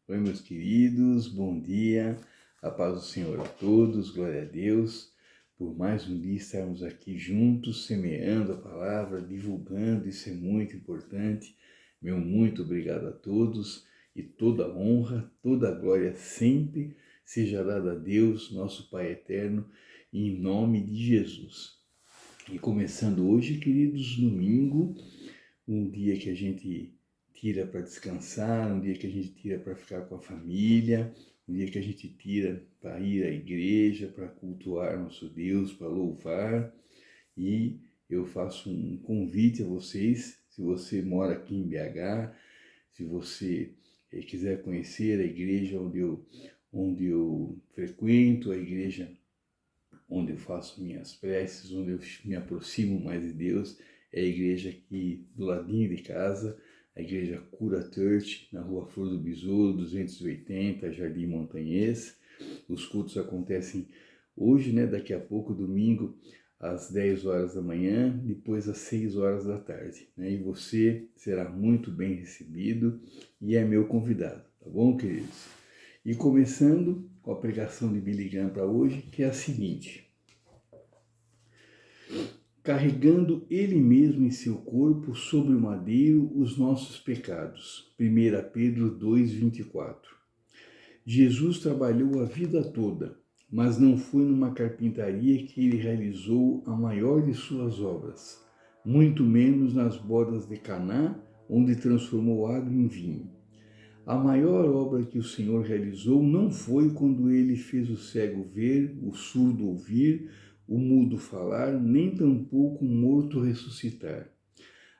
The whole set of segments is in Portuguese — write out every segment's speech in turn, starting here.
Oi, meus queridos, bom dia, a paz do Senhor a todos, glória a Deus, por mais um dia estarmos aqui juntos, semeando a palavra, divulgando, isso é muito importante. Meu muito obrigado a todos e toda a honra, toda a glória sempre seja dada a Deus, nosso Pai eterno, em nome de Jesus. E começando hoje, queridos, domingo, um dia que a gente tira para descansar, um dia que a gente tira para ficar com a família, um dia que a gente tira para ir à igreja, para cultuar nosso Deus, para louvar. E eu faço um convite a vocês, se você mora aqui em BH, se você quiser conhecer a igreja onde eu frequento, a igreja onde eu faço minhas preces, onde eu me aproximo mais de Deus, é a igreja aqui do ladinho de casa, a igreja Cura Church, na rua Flor do Besouro, 280, Jardim Montanhês. Os cultos acontecem hoje, daqui a pouco, domingo, às 10 horas da manhã, depois às 6 horas da tarde. E você será muito bem recebido e é meu convidado, tá bom, queridos? E começando com a pregação de Billy Graham para hoje, que é a seguinte: carregando ele mesmo em seu corpo sobre o madeiro os nossos pecados. 1 Pedro 2:24. Jesus trabalhou a vida toda, mas não foi numa carpintaria que ele realizou a maior de suas obras, muito menos nas bodas de Caná, onde transformou água em vinho. A maior obra que o Senhor realizou não foi quando ele fez o cego ver, o surdo ouvir, o mudo falar, nem tampouco o morto ressuscitar.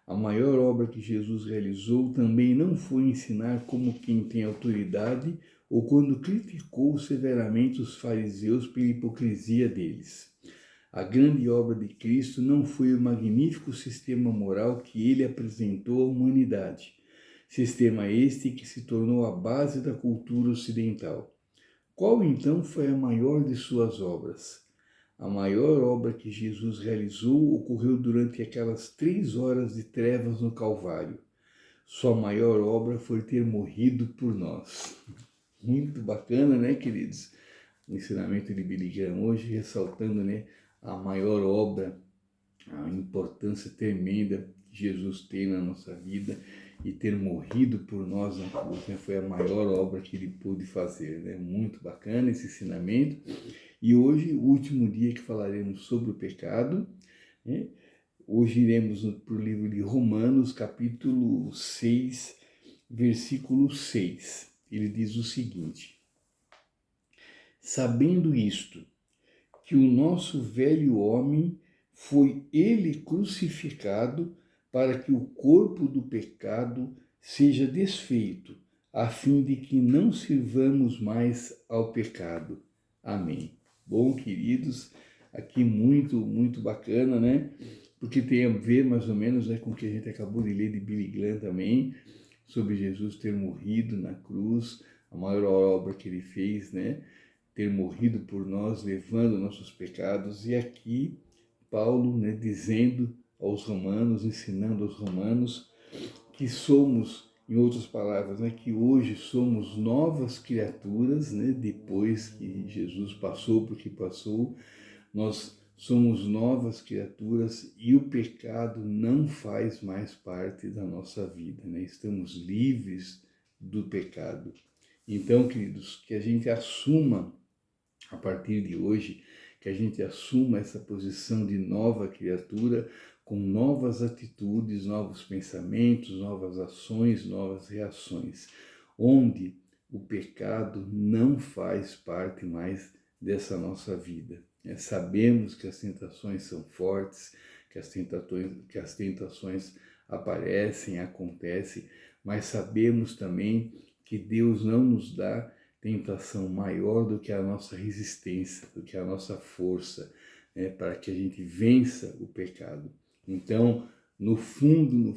A maior obra que Jesus realizou também não foi ensinar como quem tem autoridade ou quando criticou severamente os fariseus pela hipocrisia deles. A grande obra de Cristo não foi o magnífico sistema moral que ele apresentou à humanidade. Sistema este que se tornou a base da cultura ocidental. Qual então foi a maior de suas obras? A maior obra que Jesus realizou ocorreu durante aquelas 3 horas de trevas no Calvário. Sua maior obra foi ter morrido por nós. Muito bacana, né, queridos? O ensinamento de Billy Graham hoje, ressaltando, a maior obra, a importância tremenda que Jesus tem na nossa vida, e ter morrido por nós na cruz, foi a maior obra que ele pôde fazer, Muito bacana esse ensinamento. E hoje, o último dia que falaremos sobre o pecado, Hoje iremos para o livro de Romanos, capítulo 6, versículo 6. Ele diz o seguinte: sabendo isto, que o nosso velho homem foi ele crucificado para que o corpo do pecado seja desfeito, a fim de que não sirvamos mais ao pecado. Amém. Bom, queridos, aqui muito bacana, Porque tem a ver mais ou menos com o que a gente acabou de ler de Billy Graham também, sobre Jesus ter morrido na cruz, a maior obra que ele fez, ter morrido por nós, levando nossos pecados. E aqui Paulo, dizendo aos romanos, ensinando aos romanos que somos, em outras palavras, que hoje somos novas criaturas, depois que Jesus passou por que passou, nós somos novas criaturas e o pecado não faz mais parte da nossa vida, Estamos livres do pecado. Então, queridos, que a gente assuma a partir de hoje, que a gente assuma essa posição de nova criatura, com novas atitudes, novos pensamentos, novas ações, novas reações, onde o pecado não faz parte mais dessa nossa vida. Sabemos que as tentações são fortes, que as tentações aparecem, acontecem, mas sabemos também que Deus não nos dá tentação maior do que a nossa resistência, do que a nossa força, para que a gente vença o pecado. Então, no fundo,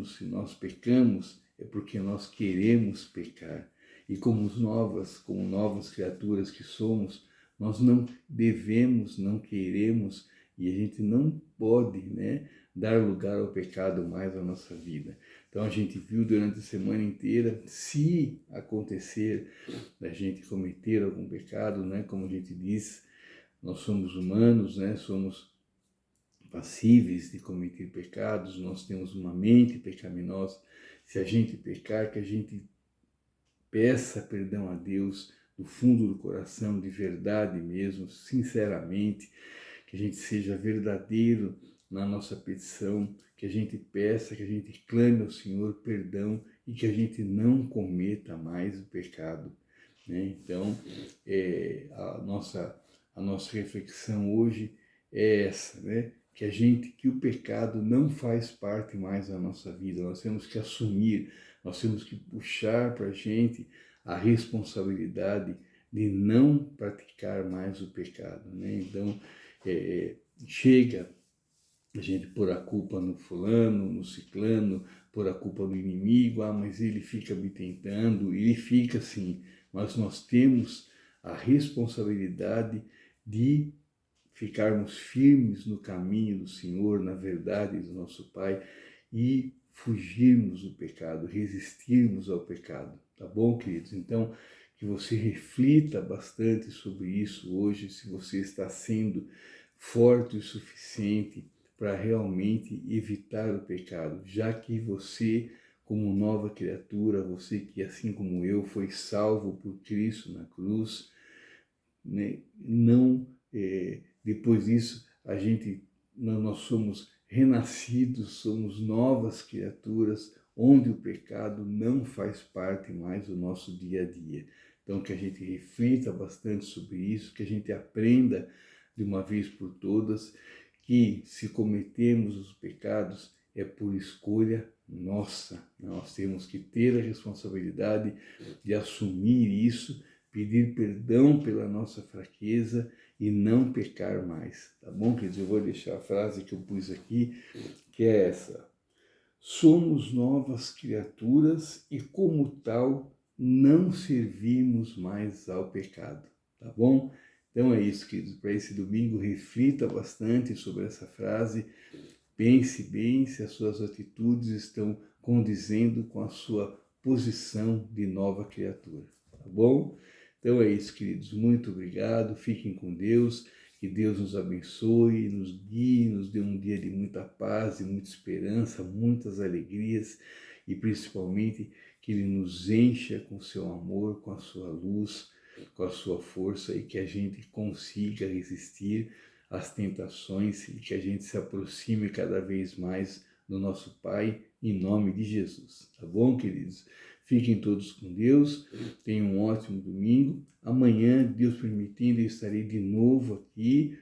se nós pecamos, é porque nós queremos pecar. E como novas criaturas que somos, nós não devemos, não queremos, e a gente não pode, dar lugar ao pecado mais na nossa vida. Então a gente viu durante a semana inteira, se acontecer da gente cometer algum pecado, né, como a gente diz, nós somos humanos, né, somos passíveis de cometer pecados, nós temos uma mente pecaminosa. Se a gente pecar, que a gente peça perdão a Deus do fundo do coração, de verdade mesmo, sinceramente, que a gente seja verdadeiro na nossa petição, que a gente peça, que a gente clame ao Senhor perdão e que a gente não cometa mais o pecado, né? Então, a nossa reflexão hoje é essa, né? Que o pecado não faz parte mais da nossa vida, nós temos que assumir, nós temos que puxar para a gente a responsabilidade de não praticar mais o pecado, né? Então, chega a gente pôr a culpa no fulano, no ciclano, pôr a culpa no inimigo, mas ele fica me tentando, ele fica assim, mas nós temos a responsabilidade de ficarmos firmes no caminho do Senhor, na verdade do nosso Pai e fugirmos do pecado, resistirmos ao pecado, tá bom, queridos? Então, que você reflita bastante sobre isso hoje, se você está sendo forte o suficiente para realmente evitar o pecado, já que você, como nova criatura, você que assim como eu foi salvo por Cristo na cruz, né, não depois disso nós somos renascidos, somos novas criaturas, onde o pecado não faz parte mais do nosso dia a dia. Então que a gente reflita bastante sobre isso, que a gente aprenda de uma vez por todas que se cometemos os pecados é por escolha nossa. Nós temos que ter a responsabilidade de assumir isso, pedir perdão pela nossa fraqueza e não pecar mais, tá bom, queridos? Eu vou deixar a frase que eu pus aqui, que é essa: somos novas criaturas e, como tal, não servimos mais ao pecado, tá bom? Então é isso, queridos. Para esse domingo, reflita bastante sobre essa frase, pense bem se as suas atitudes estão condizendo com a sua posição de nova criatura, tá bom? Então é isso, queridos. Muito obrigado, fiquem com Deus, que Deus nos abençoe, nos guie, nos dê um dia de muita paz, de muita esperança, muitas alegrias e principalmente que Ele nos encha com seu amor, com a sua luz, com a sua força e que a gente consiga resistir às tentações e que a gente se aproxime cada vez mais do nosso Pai, em nome de Jesus. Tá bom, queridos? Fiquem todos com Deus, tenham um ótimo domingo. Amanhã, Deus permitindo, eu estarei de novo aqui,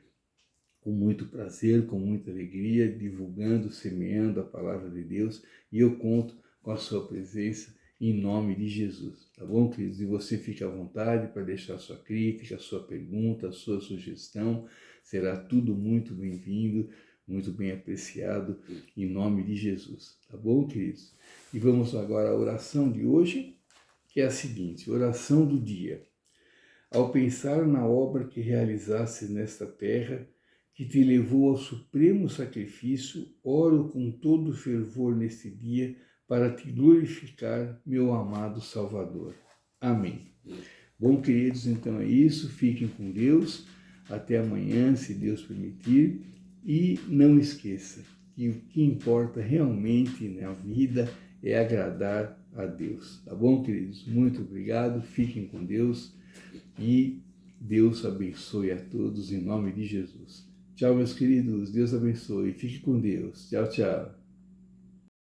com muito prazer, com muita alegria, divulgando, semeando a palavra de Deus, e eu conto com a sua presença em nome de Jesus, tá bom, queridos? E você fica à vontade para deixar a sua crítica, a sua pergunta, a sua sugestão, será tudo muito bem-vindo, muito bem apreciado, em nome de Jesus, tá bom, queridos? E vamos agora à oração de hoje, que é a seguinte: oração do dia. Ao pensar na obra que realizaste nesta terra, que te levou ao supremo sacrifício, oro com todo fervor neste dia para te glorificar, meu amado Salvador. Amém. Bom, queridos, então é isso. Fiquem com Deus. Até amanhã, se Deus permitir. E não esqueça que o que importa realmente na vida é agradar a Deus. Tá bom, queridos? Muito obrigado. Fiquem com Deus e Deus abençoe a todos em nome de Jesus. Tchau, meus queridos. Deus abençoe. Fique com Deus. Tchau, tchau.